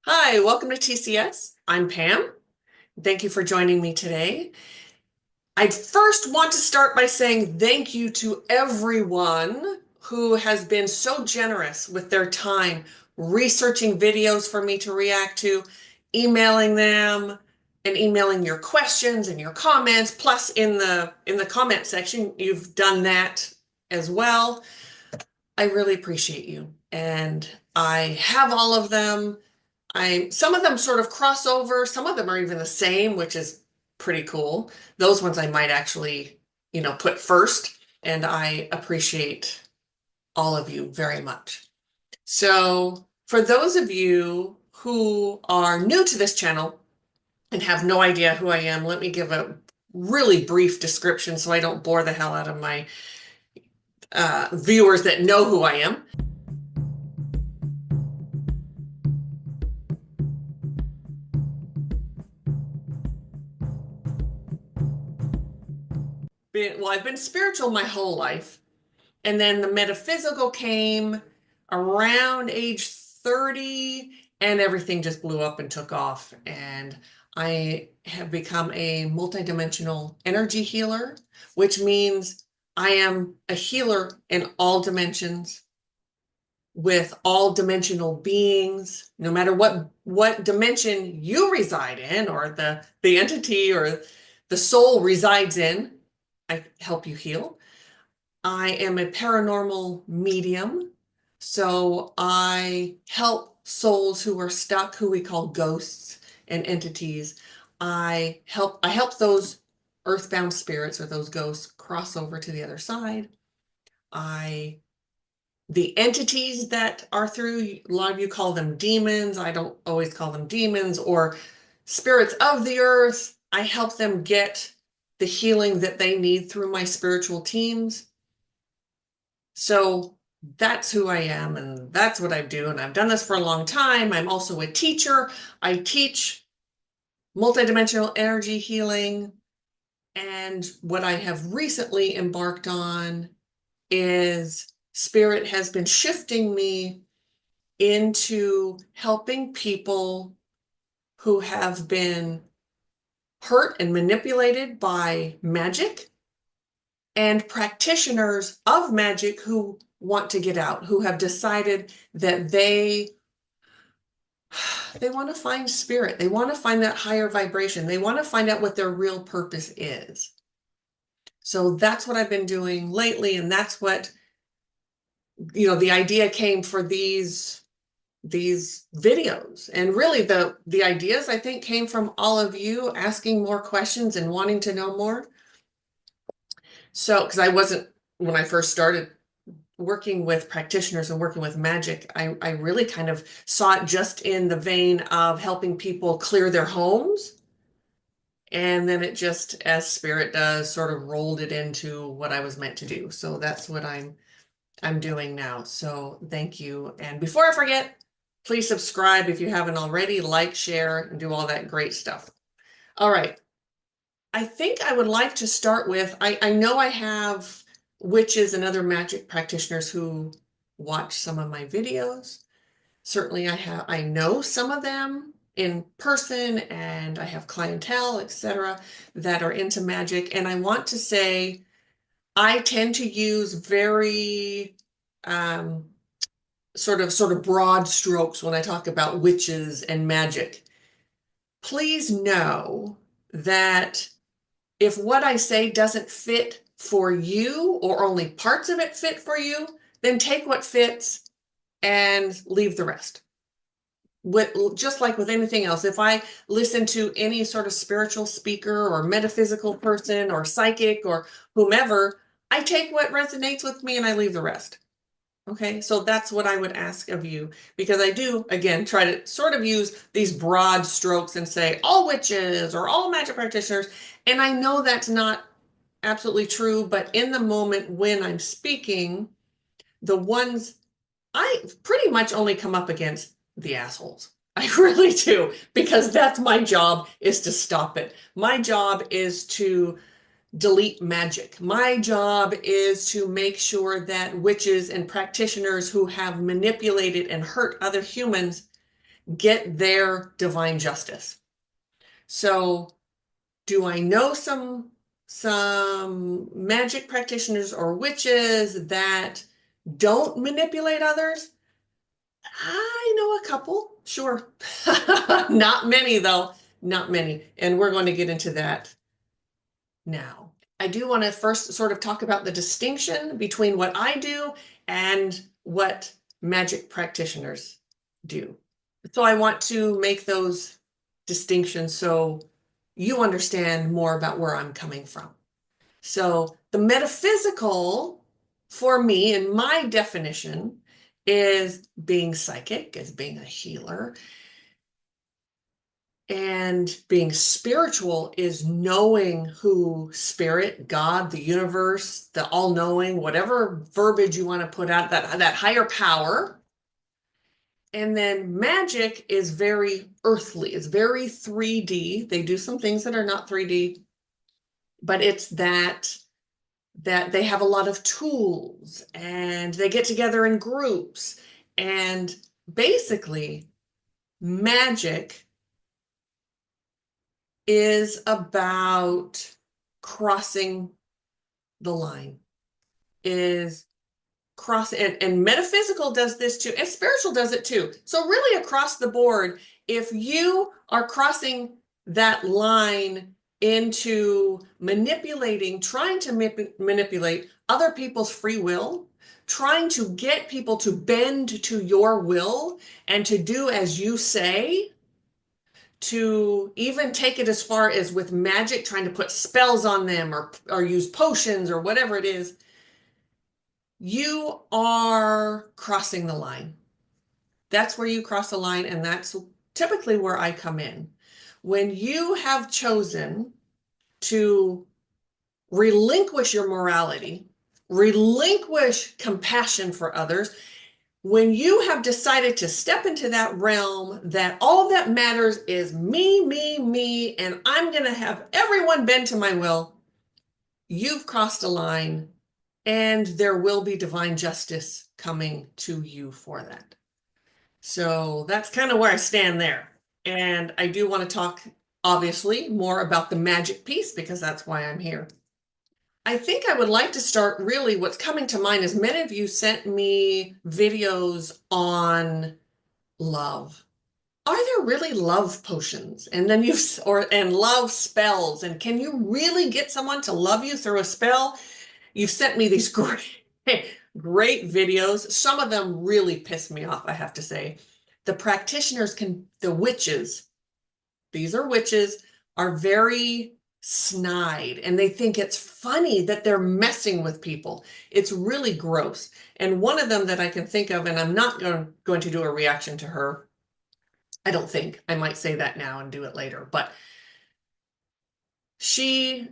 Hi, welcome to TCS. I'm Pam. Thank you for joining me today. I first want to start by saying thank you to everyone who has been so generous with their time researching videos for me to react to, emailing them, and emailing your questions and your comments. Plus, in the comment section, you've done that as well. I really appreciate you, and I have all of them. Some of them sort of cross over, some of them are even the same, which is pretty cool. Those ones I might actually, put first, and I appreciate all of you very much. So, for those of you who are new to this channel and have no idea who I am, let me give a really brief description so I don't bore the hell out of my viewers that know who I am. I've been spiritual my whole life. And then the metaphysical came around age 30, and everything just blew up and took off. And I have become a multidimensional energy healer, which means I am a healer in all dimensions with all dimensional beings, no matter what dimension you reside in, or the entity or the soul resides in, I help you heal. I am a paranormal medium, so I help souls who are stuck, who we call ghosts and entities. I help those earthbound spirits or those ghosts cross over to the other side. I The entities that are through, a lot of you call them demons. I don't always call them demons, or spirits of the earth. I help them get the healing that they need through my spiritual teams. So that's who I am, and that's what I do. And I've done this for a long time. I'm also a teacher. I teach multidimensional energy healing. And what I have recently embarked on is Spirit has been shifting me into helping people who have been hurt and manipulated by magic, and practitioners of magic who want to get out, who have decided that they want to find spirit. They want to find that higher vibration. They want to find out what their real purpose is. So that's what I've been doing lately, and that's what, the idea came for these videos. And really the ideas, I think, came from all of you asking more questions and wanting to know more. So, because I wasn't, when I first started working with practitioners and working with magic, I really kind of saw it just in the vein of helping people clear their homes. And then it just, as spirit does, sort of rolled it into what I was meant to do. So that's what I'm doing now. So thank you. And before I forget, please subscribe if you haven't already, like, share, and do all that great stuff. All right. I think I would like to start with, I know I have witches and other magic practitioners who watch some of my videos. Certainly I know some of them in person, and I have clientele, etc., that are into magic. And I want to say I tend to use very um, sort of broad strokes when I talk about witches and magic. Please know that if what I say doesn't fit for you, or only parts of it fit for you, then take what fits and leave the rest. Just like with anything else, if I listen to any sort of spiritual speaker or metaphysical person or psychic or whomever, I take what resonates with me and I leave the rest. Okay, so that's what I would ask of you, because I do, again, try to sort of use these broad strokes and say all witches or all magic practitioners. And I know that's not absolutely true, but in the moment when I'm speaking, the ones I pretty much only come up against the assholes. I really do, because that's my job, is to stop it. My job is to delete magic. My job is to make sure that witches and practitioners who have manipulated and hurt other humans get their divine justice. So do I know some magic practitioners or witches that don't manipulate others? I know a couple, sure. Not many though, not many. And we're going to get into that now. I do want to first sort of talk about the distinction between what I do and what magic practitioners do. So I want to make those distinctions so you understand more about where I'm coming from. So the metaphysical, for me, in my definition, is being psychic, is being a healer. And being spiritual is knowing who spirit, God, the universe, the all-knowing, whatever verbiage you want to put out, that higher power. And then magic is very earthly. It's very 3D. They do some things that are not 3D, but it's that they have a lot of tools and they get together in groups. And basically, magic is about crossing the line, is cross and metaphysical does this too, and spiritual does it too. So really across the board, if you are crossing that line into manipulating, trying to manipulate other people's free will, trying to get people to bend to your will and to do as you say, to even take it as far as with magic, trying to put spells on them or use potions or whatever it is, you are crossing the line. That's where you cross the line, and that's typically where I come in. When you have chosen to relinquish your morality, relinquish compassion for others, when you have decided to step into that realm that all that matters is me, me, me, and I'm going to have everyone bend to my will, you've crossed a line, and there will be divine justice coming to you for that. So that's kind of where I stand there. And I do want to talk, obviously, more about the magic piece because that's why I'm here. I think I would like to start really what's coming to mind is many of you sent me videos on love. Are there really love potions? And then and love spells. And can you really get someone to love you through a spell? You've sent me these great videos. Some of them really piss me off, I have to say. The witches, these are witches, are very snide and they think it's funny that they're messing with people. It's really gross. And one of them that I can think of, and I'm not going to do a reaction to her. I don't think. I might say that now and do it later. But it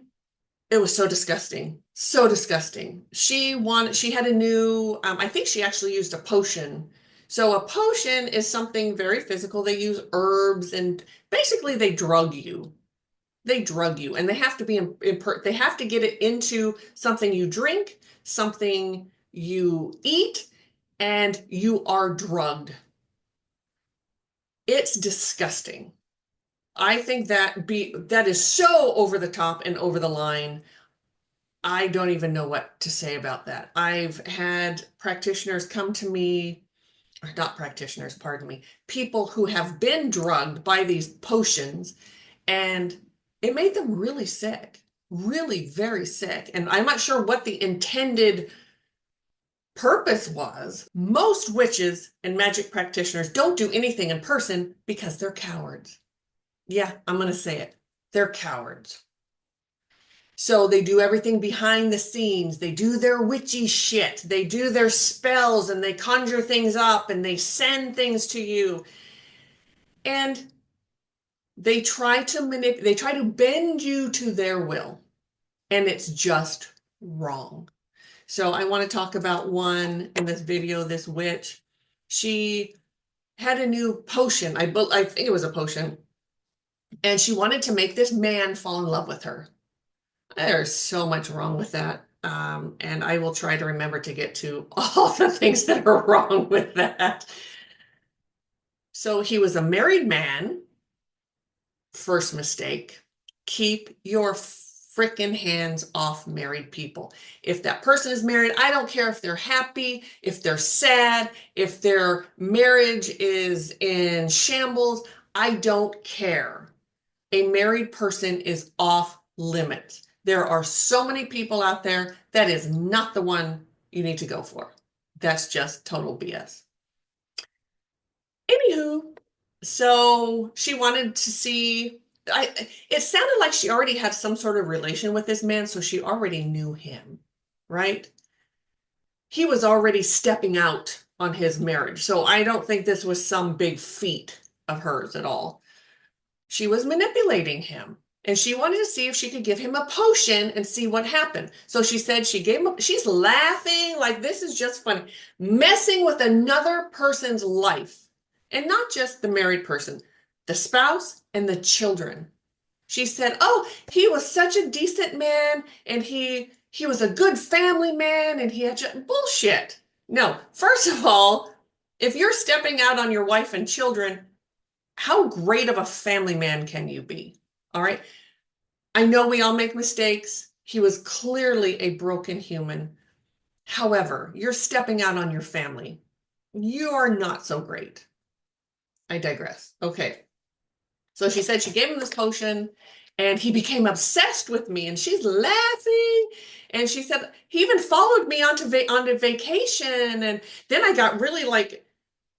was so disgusting. So disgusting. She had a new, I think she actually used a potion. So a potion is something very physical. They use herbs and basically they drug you. They drug you and they have to they have to get it into something you drink, something you eat, and you are drugged. It's disgusting. I think that is so over the top and over the line. I don't even know what to say about that. I've had practitioners come to me, or not practitioners, pardon me, people who have been drugged by these potions, and it made them really sick, really very sick. And I'm not sure what the intended purpose was. Most witches and magic practitioners don't do anything in person because they're cowards. Yeah, I'm going to say it. They're cowards. So they do everything behind the scenes. They do their witchy shit. They do their spells and they conjure things up and they send things to you. And they try to bend you to their will. And it's just wrong. So I want to talk about one in this video, this witch. She had a new potion. I think it was a potion. And she wanted to make this man fall in love with her. There's so much wrong with that. And I will try to remember to get to all the things that are wrong with that. So he was a married man. First mistake. Keep your freaking hands off married people. If that person is married, I don't care if they're happy, if they're sad, if their marriage is in shambles. I don't care. A married person is off limits. There are so many people out there. That is not the one you need to go for. That's just total BS. Anywho, so she wanted to see. It sounded like she already had some sort of relation with this man, so she already knew him, right? He was already stepping out on his marriage, so I don't think this was some big feat of hers at all. She was manipulating him, and she wanted to see if she could give him a potion and see what happened. So she said she gave him, she's laughing like this is just funny, messing with another person's life. And not just the married person, the spouse and the children. She said, "Oh, he was such a decent man, and he was a good family man, and he had bullshit." No, first of all, if you're stepping out on your wife and children, how great of a family man can you be? All right. I know we all make mistakes. He was clearly a broken human. However, you're stepping out on your family. You are not so great. I digress. Okay. So she said she gave him this potion and he became obsessed with me, and she's laughing. And she said he even followed me onto vacation. And then I got really like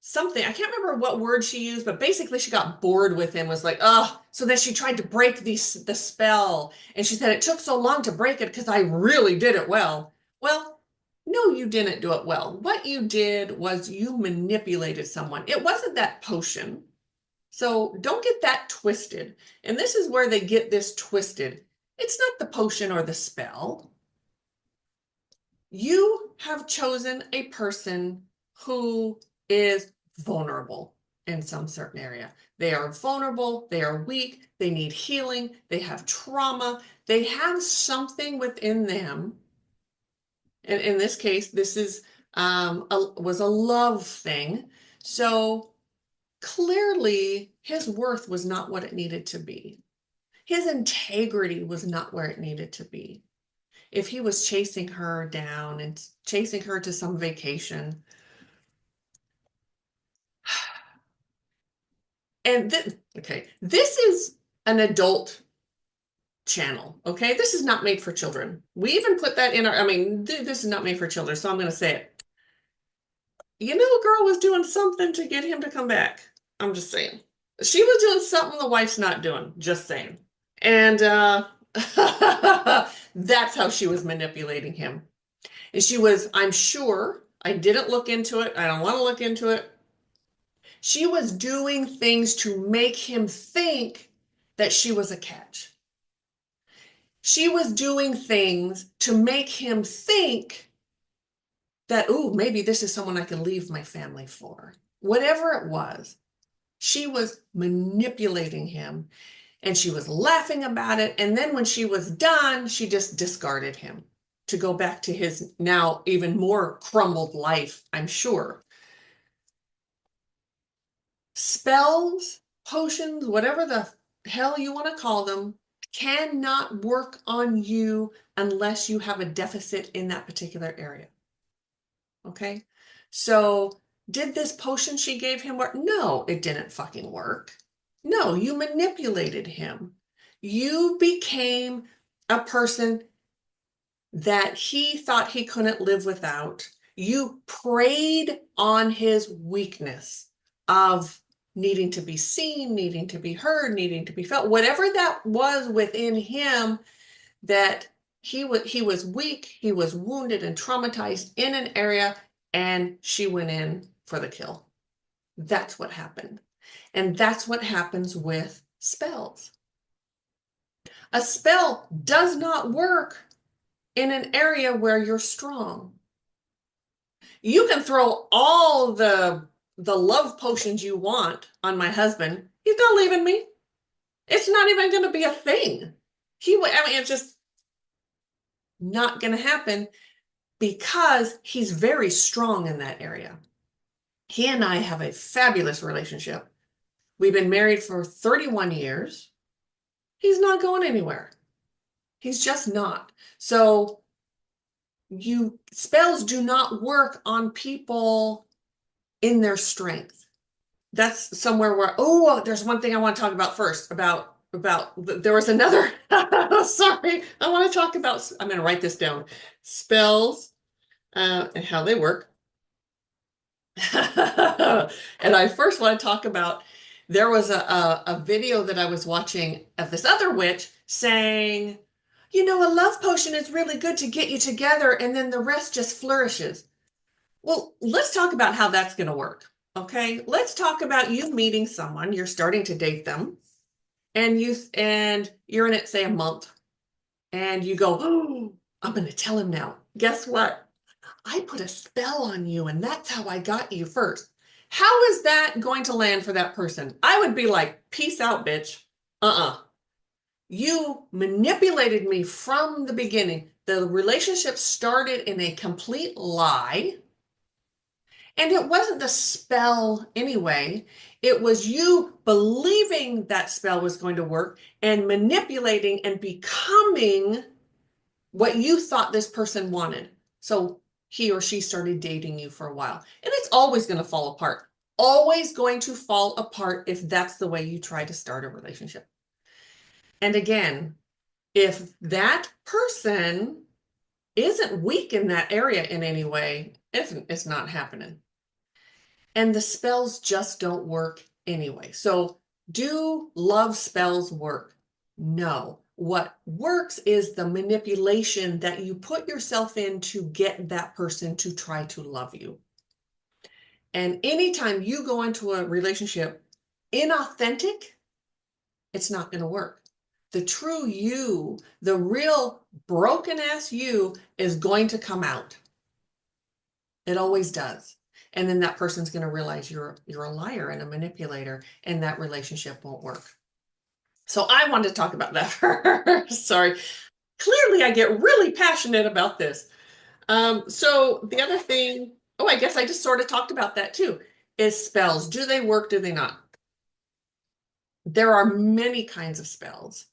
something, I can't remember what word she used, but basically she got bored with him, was like, oh, so then she tried to break the spell. And she said it took so long to break it because I really did it well. Well, no, you didn't do it well. What you did was you manipulated someone. It wasn't that potion. So don't get that twisted. And this is where they get this twisted. It's not the potion or the spell. You have chosen a person who is vulnerable in some certain area. They are vulnerable, they are weak, they need healing, they have trauma, they have something within them. And in this case, this is was a love thing. So clearly his worth was not what it needed to be. His integrity was not where it needed to be. If he was chasing her down and chasing her to some vacation. And okay, this is an adult channel, okay? This is not made for children. We even put that in our, I mean, this is not made for children, so I'm going to say it. You know, a girl was doing something to get him to come back. I'm just saying. She was doing something the wife's not doing, just saying. And that's how she was manipulating him. And she was, I'm sure, I didn't look into it. I don't want to look into it. She was doing things to make him think that she was a catch. She was doing things to make him think that, oh, maybe this is someone I can leave my family for. Whatever it was, she was manipulating him, and she was laughing about it. And then when she was done, she just discarded him to go back to his now even more crumbled life, I'm sure. Spells, potions, whatever the hell you want to call them, cannot work on you unless you have a deficit in that particular area. Okay? So, did this potion she gave him work? No, it didn't fucking work. No, you manipulated him. You became a person that he thought he couldn't live without. You preyed on his weakness of needing to be seen, needing to be heard, needing to be felt, whatever that was within him, that he was weak, he was wounded and traumatized in an area, and she went in for the kill. That's what happened. And that's what happens with spells. A spell does not work in an area where you're strong. You can throw all the love potions you want on my husband. He's not leaving me. It's not even going to be a thing. I mean, it's just not going to happen because he's very strong in that area. He and I have a fabulous relationship. We've been married for 31 years. He's not going anywhere. He's just not. So spells do not work on people in their strength. That's somewhere where, oh, there's one thing I want to talk about first there was another, sorry, I want to talk about, I'm going to write this down, spells and how they work. And I first want to talk about, there was a video that I was watching of this other witch saying, you know, a love potion is really good to get you together and then the rest just flourishes. Well, let's talk about how that's going to work. Okay, let's talk about you meeting someone, you're starting to date them, and you're in it, say, a month, and you go, oh, I'm going to tell him now. Guess what? I put a spell on you, and that's how I got you first. How is that going to land for that person? I would be like, peace out, bitch. You manipulated me from the beginning. The relationship started in a complete lie. And it wasn't the spell anyway. It was you believing that spell was going to work and manipulating and becoming what you thought this person wanted. So he or she started dating you for a while. And it's always going to fall apart. Always going to fall apart if that's the way you try to start a relationship. And again, if that person isn't weak in that area in any way, it's not happening. And the spells just don't work anyway. So do love spells work? No. What works is the manipulation that you put yourself in to get that person to try to love you. And anytime you go into a relationship inauthentic, it's not going to work. The true you, the real broken ass you, is going to come out. It always does. And then that person's going to realize you're a liar and a manipulator, and that relationship won't work. So I wanted to talk about that first. Sorry. Clearly, I get really passionate about this. So the other thing, oh, I guess I just sort of talked about that too, is spells. Do they work? Do they not? There are many kinds of spells.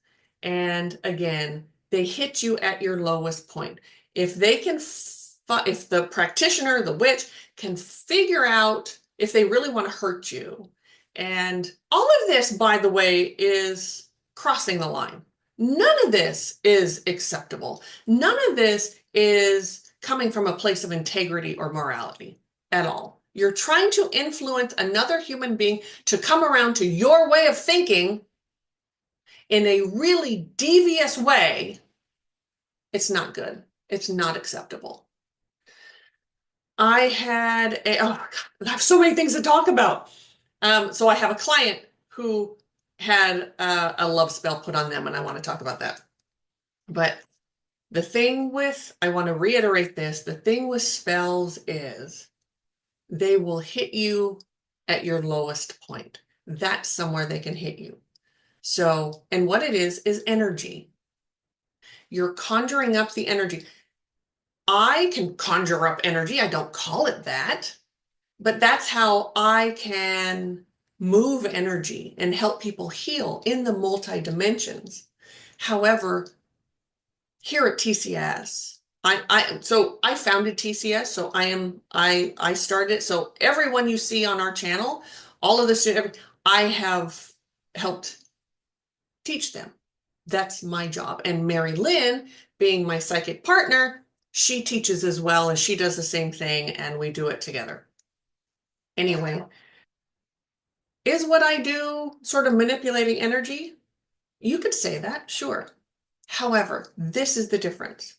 And again, they hit you at your lowest point. If they can, if the practitioner, the witch, can figure out if they really want to hurt you. And all of this, by the way, is crossing the line. None of this is acceptable. None of this is coming from a place of integrity or morality at all. You're trying to influence another human being to come around to your way of thinking in a really devious way. It's not good. It's not acceptable. I have so many things to talk about. So I have a client who had a love spell put on them, and I want to talk about that. But the thing with, I want to reiterate this, the thing with spells is they will hit you at your lowest point. That's somewhere they can hit you. So, and what it is energy. You're conjuring up the energy. I can conjure up energy. I don't call it that, but that's how I can move energy and help people heal in the multi-dimensions. However, here at TCS, I founded TCS, so I started it. So everyone you see on our channel, all of this, I have helped teach them. That's my job. And Mari-Lyn, being my psychic partner, she teaches as well, and she does the same thing, and we do it together. Anyway, is what I do sort of manipulating energy? You could say that, sure. However, this is the difference.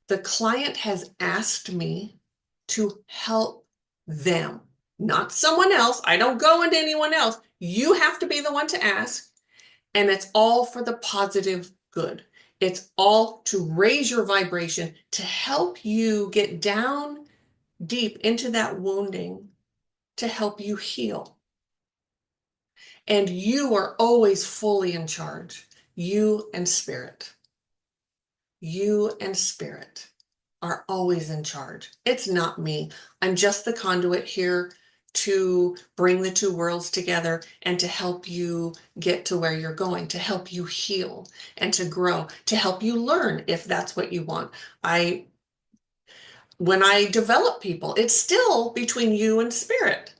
The client has asked me to help them, not someone else. I don't go into anyone else. You have to be the one to ask. And it's all for the positive good. It's all to raise your vibration, to help you get down deep into that wounding, to help you heal. And you are always fully in charge. You and spirit. You and spirit are always in charge. It's not me. I'm just the conduit here to bring the two worlds together and to help you get to where you're going, to help you heal and to grow, to help you learn if that's what you want. I When I develop people, it's still between you and spirit.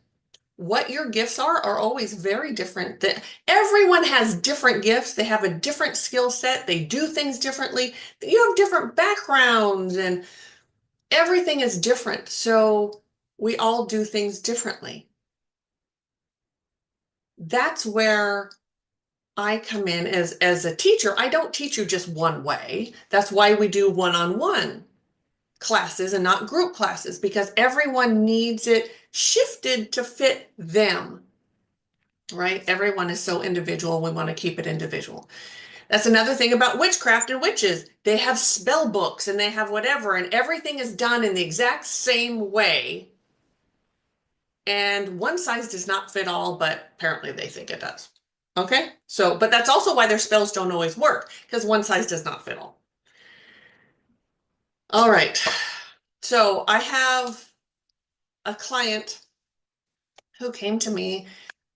What your gifts are always very different. That everyone has different gifts, they have a different skill set, they do things differently. You have different backgrounds and everything is different. So we all do things differently. That's where I come in as a teacher. I don't teach you just one way. That's why we do one-on-one classes and not group classes, because everyone needs it shifted to fit them, right? Everyone is so individual. We want to keep it individual. That's another thing about witchcraft and witches. They have spell books and they have whatever, and everything is done in the exact same way. And one size does not fit all, but apparently they think it does. Okay? So, but that's also why their spells don't always work, because one size does not fit all. All right. So I have a client who came to me,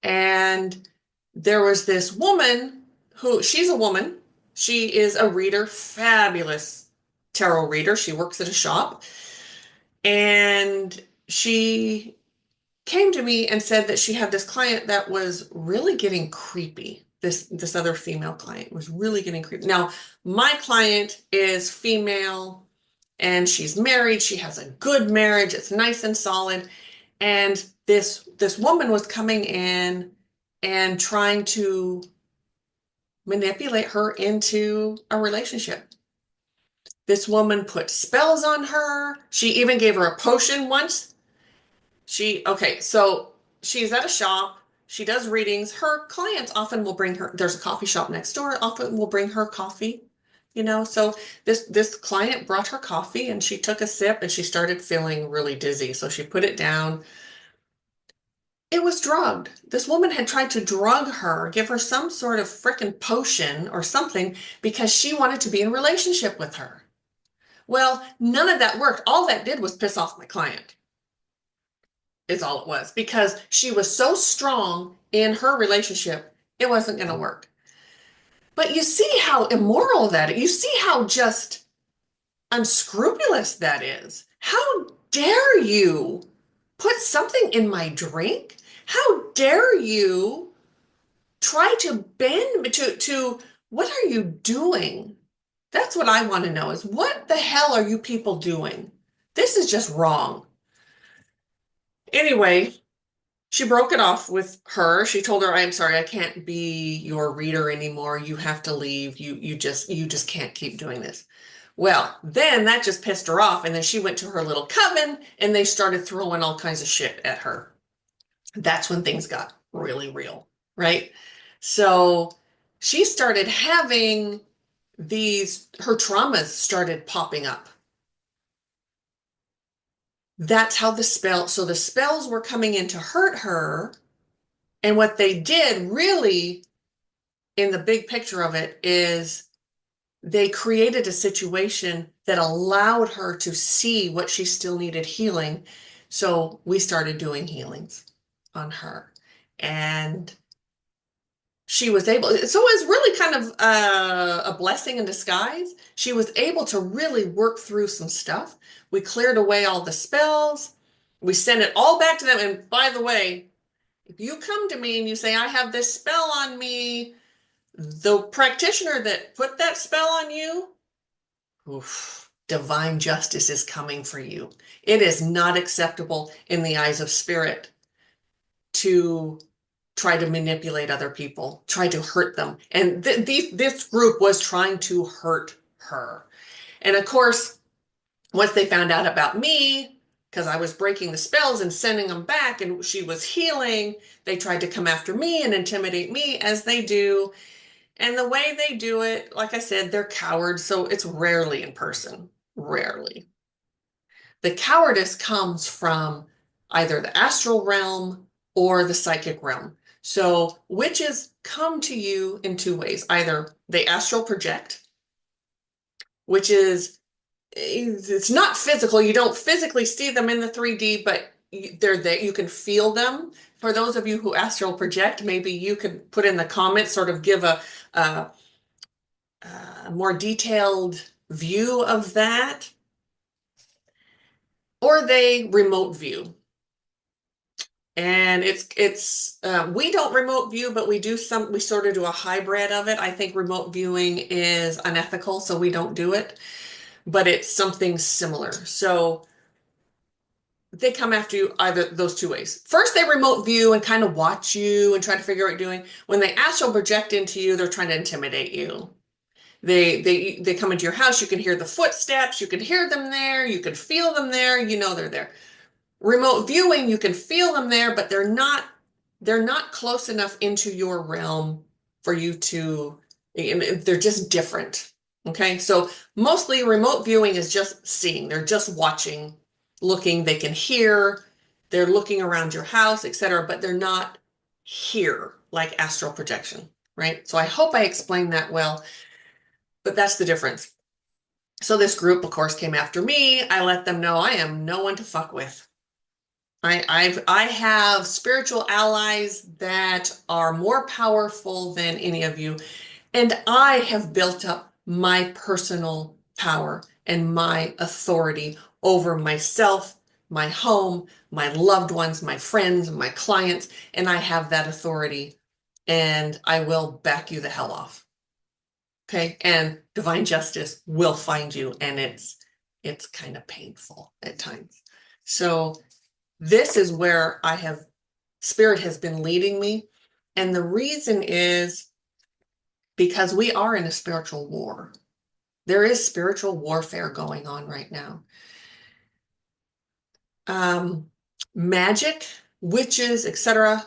and there was this woman who, she's a woman. She is a reader, fabulous tarot reader. She works at a shop. And she came to me and said that she had this client that was really getting creepy. This other female client was really getting creepy. Now, my client is female and she's married. She has a good marriage. It's nice and solid. And this woman was coming in and trying to manipulate her into a relationship. This woman put spells on her. She even gave her a potion once. Okay, so she's at a shop. She does readings. Her clients often will bring her, there's a coffee shop next door, often will bring her coffee, So this client brought her coffee and she took a sip and she started feeling really dizzy. So she put it down. It was drugged. This woman had tried to drug her, give her some sort of frickin' potion or something because she wanted to be in a relationship with her. Well, none of that worked. All that did was piss off my client. Is all it was, because she was so strong in her relationship, it wasn't going to work. But you see how immoral that is. You see how just unscrupulous that is. How dare you put something in my drink? How dare you try to bend to what are you doing? That's what I want to know, is what the hell are you people doing? This is just wrong. Anyway, she broke it off with her. She told her, "I'm sorry, I can't be your reader anymore. You have to leave. You just can't keep doing this." Well, then that just pissed her off. And then she went to her little coven and they started throwing all kinds of shit at her. That's when things got really real, right? So she started having her traumas started popping up. That's how so the spells were coming in to hurt her. And what they did really, in the big picture of it, is they created a situation that allowed her to see what she still needed healing. So we started doing healings on her. And she was able, so it was really kind of a blessing in disguise. She was able to really work through some stuff. We cleared away all the spells. We sent it all back to them. And by the way, if you come to me and you say, I have this spell on me, the practitioner that put that spell on you, oof, divine justice is coming for you. It is not acceptable in the eyes of spirit to try to manipulate other people, try to hurt them. And this group was trying to hurt her. And of course, once they found out about me, because I was breaking the spells and sending them back and she was healing, they tried to come after me and intimidate me, as they do. And the way they do it, like I said, they're cowards, so it's rarely in person. Rarely. The cowardice comes from either the astral realm or the psychic realm. So witches come to you in two ways. Either they astral project, which is, it's not physical. You don't physically see them in the 3D, but they're there. You can feel them. For those of you who astral project, maybe you could put in the comments, sort of give a more detailed view of that, or they remote view. And we don't remote view, but we sort of do a hybrid of it. I think remote viewing is unethical, so we don't do it, but it's something similar. So they come after you either those two ways. First, they remote view and kind of watch you and try to figure out what you're doing. When they astral project into you, they're trying to intimidate you. They come into your house, you can hear the footsteps, you can hear them there, you can feel them there, you know they're there. Remote viewing, you can feel them there, but they're not close enough into your realm for you to, they're just different. Okay, so mostly remote viewing is just seeing, they're just watching, looking, they can hear, they're looking around your house, etc., but they're not here like astral projection, right? So I hope I explained that well, but that's the difference. So this group, of course, came after me. I let them know I am no one to fuck with. I have spiritual allies that are more powerful than any of you, and I have built up my personal power and my authority over myself, my home, my loved ones, my friends, my clients, and I have that authority, and I will back you the hell off. Okay, and divine justice will find you, and it's kind of painful at times. So this is where Spirit has been leading me. And the reason is because we are in a spiritual war. There is spiritual warfare going on right now. Magic, witches, etc.,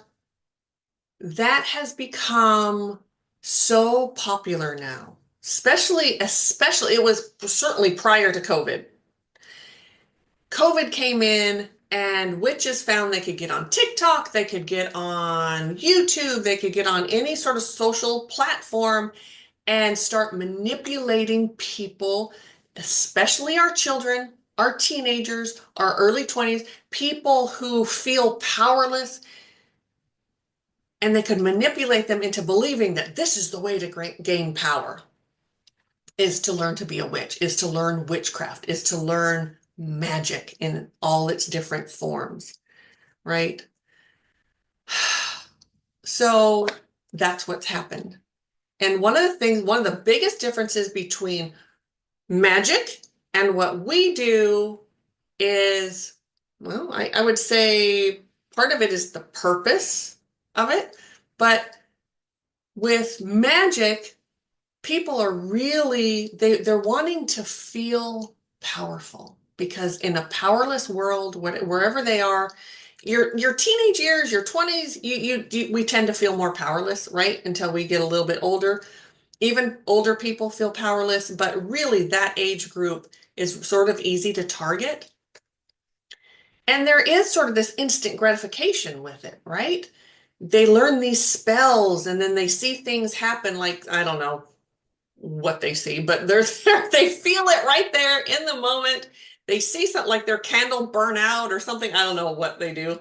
that has become so popular now. Especially, it was certainly prior to COVID. COVID came in and witches found they could get on TikTok, they could get on YouTube, they could get on any sort of social platform and start manipulating people, especially our children, our teenagers, our early 20s, people who feel powerless, and they could manipulate them into believing that this is the way to gain power, is to learn to be a witch, is to learn witchcraft, is to learn magic in all its different forms, right? So that's what's happened. And one of the biggest differences between magic and what we do is, well, I would say part of it is the purpose of it, but with magic, people are really, they're wanting to feel powerful, because in a powerless world, wherever they are, your teenage years, your 20s, we tend to feel more powerless, right? Until we get a little bit older. Even older people feel powerless, but really that age group is sort of easy to target. And there is sort of this instant gratification with it, right? They learn these spells and then they see things happen, like, I don't know what they see, but they feel it right there in the moment. They see something like their candle burn out or something. I don't know what they do.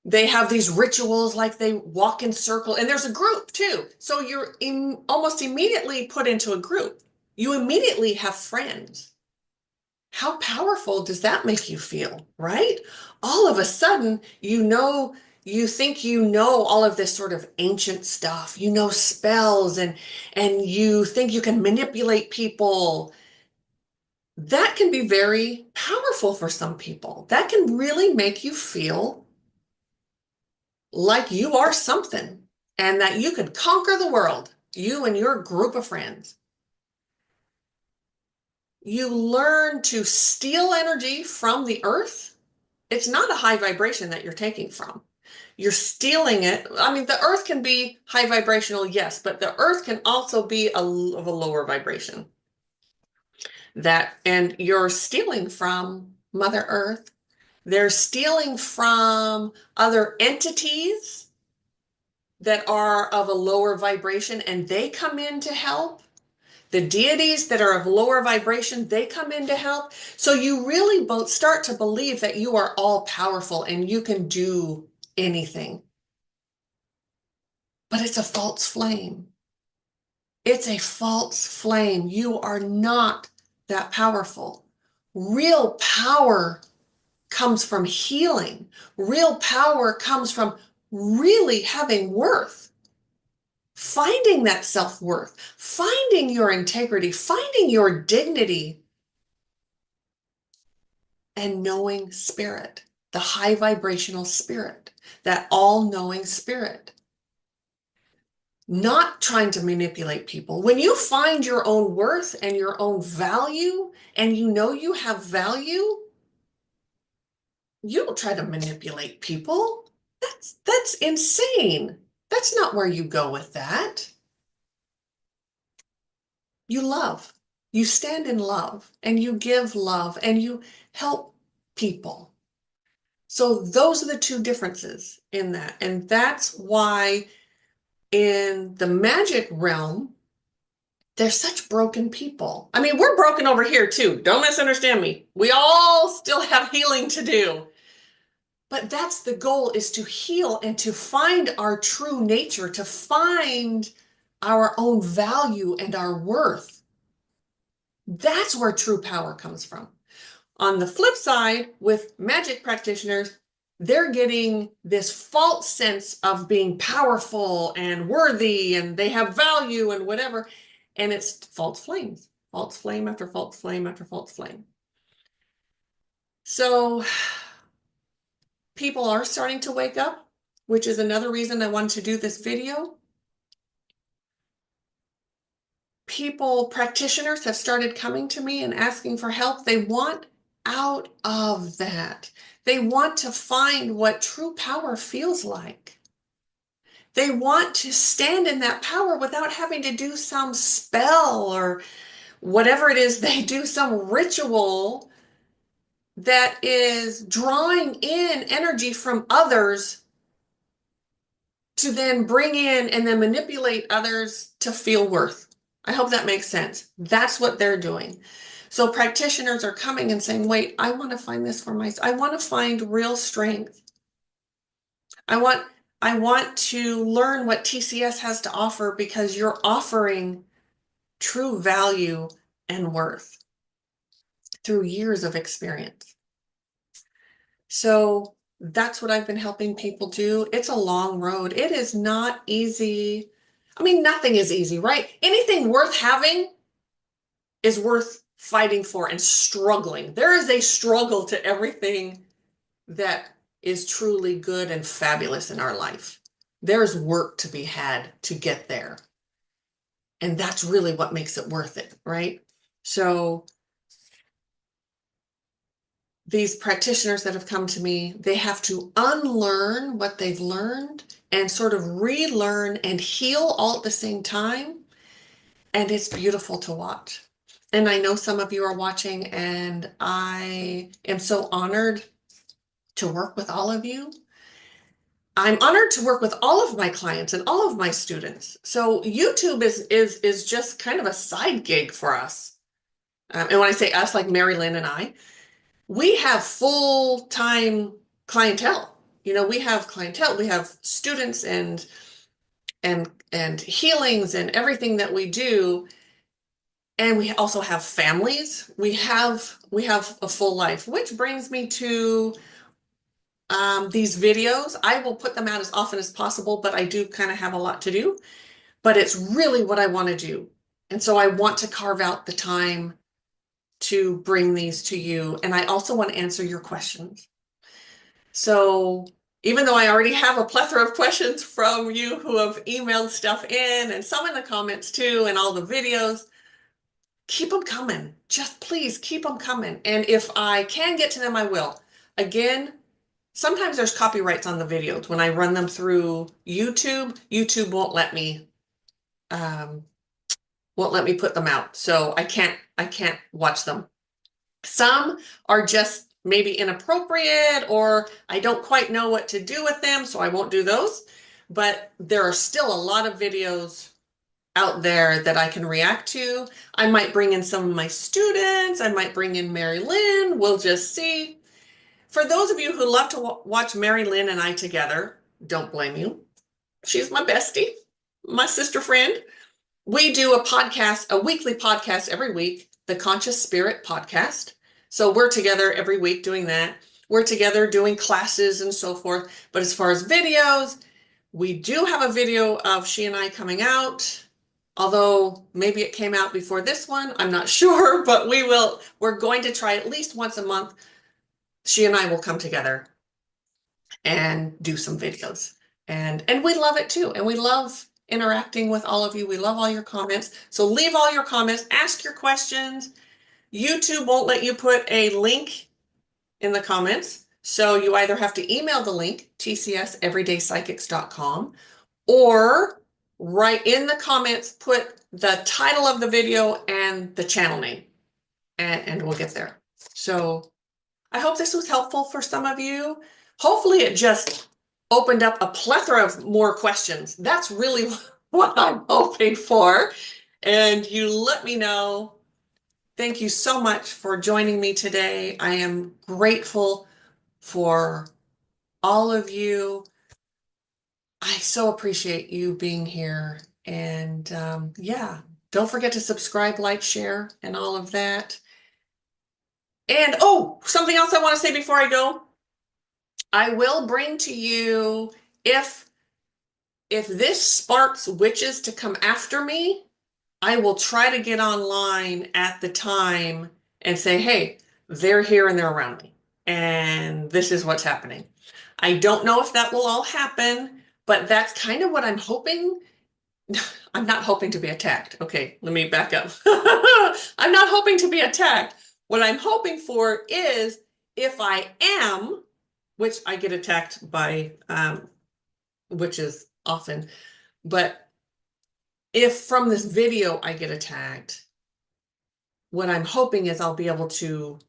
They have these rituals, like they walk in circle, and there's a group too. So you're almost immediately put into a group. You immediately have friends. How powerful does that make you feel, right? All of a sudden, you think you know all of this sort of ancient stuff. You know spells, and you think you can manipulate people. That can be very powerful for some people. That can really make you feel like you are something and that you could conquer the world, you and your group of friends. You learn to steal energy from the earth. It's not a high vibration that you're taking from. You're stealing it. I mean, the earth can be high vibrational, yes, but the earth can also be of a lower vibration. And you're stealing from Mother Earth. They're stealing from other entities that are of a lower vibration, and they come in to help. The deities that are of lower vibration, they come in to help. So you really both start to believe that you are all powerful and you can do anything. But it's a false flame. It's a false flame. You are not that powerful. Real power comes from healing. Real power comes from really having worth, finding that self-worth, finding your integrity, finding your dignity, and knowing spirit, the high vibrational spirit, that all-knowing spirit. Not trying to manipulate people. When you find your own worth and your own value, and you know you have value, you don't try to manipulate people. That's insane. That's not where you go with that. You love. You stand in love and you give love and you help people. So those are the two differences in that. And that's why in the magic realm, they're such broken people. I mean, we're broken over here too. Don't misunderstand me. We all still have healing to do. But that's the goal, is to heal and to find our true nature, to find our own value and our worth. That's where true power comes from. On the flip side, with magic practitioners, they're getting this false sense of being powerful and worthy and they have value and whatever. And it's false flames, false flame after false flame after false flame. So people are starting to wake up, which is another reason I wanted to do this video. Practitioners have started coming to me and asking for help. They want out of that. They want to find what true power feels like. They want to stand in that power without having to do some spell or whatever it is they do, some ritual that is drawing in energy from others to then bring in and then manipulate others to feel worth. I hope that makes sense. That's what they're doing. So practitioners are coming and saying, wait, I want to find this for myself. I want to find real strength. I want to learn what TCS has to offer, because you're offering true value and worth through years of experience. So that's what I've been helping people do. It's a long road. It is not easy. I mean, nothing is easy, right? Anything worth having is worth fighting for and struggling. There is a struggle to everything that is truly good and fabulous in our life. There's work to be had to get there. And that's really what makes it worth it, right? So these practitioners that have come to me, they have to unlearn what they've learned and sort of relearn and heal all at the same time. And it's beautiful to watch. And I know some of you are watching, and I am so honored to work with all of you. I'm honored to work with all of my clients and all of my students. So YouTube is just kind of a side gig for us. And when I say us, like Mari-Lyn and I, we have full-time clientele. You know, we have clientele, we have students and healings and everything that we do. And we also have families. We have a full life, which brings me to these videos. I will put them out as often as possible, but I do kind of have a lot to do. But it's really what I want to do. And so I want to carve out the time to bring these to you. And I also want to answer your questions. So even though I already have a plethora of questions from you who have emailed stuff in, and some in the comments too, and all the videos, keep them coming. Just please keep them coming. And if I can get to them, I will. Again, sometimes there's copyrights on the videos. When I run them through YouTube, YouTube won't let me put them out. So I can't watch them. Some are just maybe inappropriate, or I don't quite know what to do with them, so I won't do those. But there are still a lot of videos out there that I can react to. I might bring in some of my students. I might bring in Mari-Lyn. We'll just see. For those of you who love to watch Mari-Lyn and I together, don't blame you. She's my bestie, my sister friend. We do a podcast, a weekly podcast every week, the Conscious Spirit Podcast. So we're together every week doing that. We're together doing classes and so forth. But as far as videos, we do have a video of she and I coming out. Although maybe it came out before this one, I'm not sure, but we're going to try at least once a month. She and I will come together and do some videos. And we love it too. And we love interacting with all of you. We love all your comments. So leave all your comments, ask your questions. YouTube won't let you put a link in the comments. So you either have to email the link, tcseverydaypsychics.com, or write in the comments, put the title of the video and the channel name, and we'll get there. So I hope this was helpful for some of you. Hopefully it just opened up a plethora of more questions. That's really what I'm hoping for. And you let me know. Thank you so much for joining me today. I am grateful for all of you. I so appreciate you being here. And yeah, don't forget to subscribe, like, share, and all of that. And oh, something else I want to say before I go. I will bring to you, if this sparks witches to come after me, I will try to get online at the time and say, hey, they're here and they're around me. And this is what's happening. I don't know if that will all happen, but that's kind of what I'm hoping. I'm not hoping to be attacked. Okay, let me back up. I'm not hoping to be attacked. What I'm hoping for is if I am, which I get attacked by witches often, but if from this video I get attacked, what I'm hoping is I'll be able to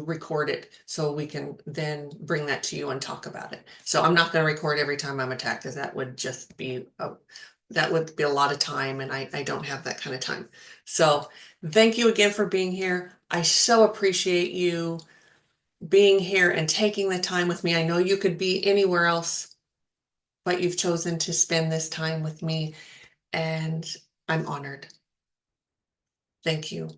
record it so we can then bring that to you and talk about it. So I'm not going to record every time I'm attacked, because that would just be a lot of time, and I don't have that kind of time. So thank you again for being here. I so appreciate you being here and taking the time with me. I know you could be anywhere else, but you've chosen to spend this time with me, and I'm honored. Thank you.